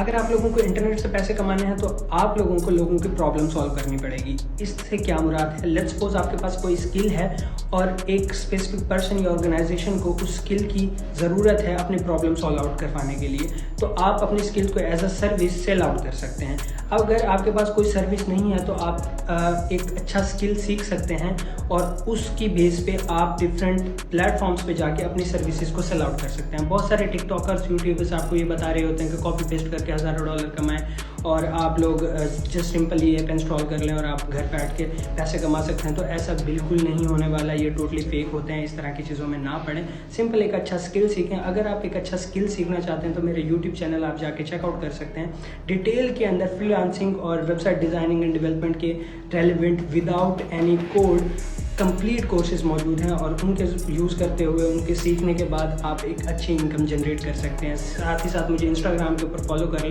अगर आप लोगों को इंटरनेट से पैसे कमाने हैं तो आप लोगों की प्रॉब्लम सॉल्व करनी पड़ेगी। इससे क्या मुराद है, लेट्स सपोज आपके पास कोई स्किल है और एक स्पेसिफिक पर्सन या ऑर्गेनाइजेशन को उस स्किल की ज़रूरत है अपनी प्रॉब्लम सॉल्व आउट करवाने के लिए, तो आप अपनी स्किल को as a service sell out कर सकते हैं। अगर आपके पास कोई सर्विस नहीं है तो आप एक अच्छा स्किल सीख सकते हैं और उसकी बेस पे आप डिफरेंट प्लेटफॉर्म्स पे जाके अपनी सर्विसेज को सेल आउट कर सकते हैं। बहुत सारे टिकटॉकर्स, यूट्यूबर्स आपको ये बता रहे होते हैं कि कॉपी पेस्ट करके हज़ारों डॉलर कमाएं और आप लोग जस्ट सिंपली ऐप इंस्टॉल कर लें और आप घर बैठ के पैसे कमा सकते हैं। तो ऐसा बिल्कुल नहीं होने वाला, ये टोटली फेक होते हैं। इस तरह की चीज़ों में ना पड़ें, सिंपल एक अच्छा स्किल सीखें। अगर आप एक अच्छा स्किल सीखना चाहते हैं तो मेरे यूट्यूब चैनल आप जाके चेकआउट कर सकते हैं। डिटेल के अंदर फ्रीलांसिंग और वेबसाइट डिज़ाइनिंग एंड डेवलपमेंट के relevant without any code complete courses मौजूद हैं और उनके यूज़ करते हुए उनके सीखने के बाद आप एक अच्छी इनकम जनरेट कर सकते हैं। साथ ही साथ मुझे इंस्टाग्राम के ऊपर फॉलो कर लें।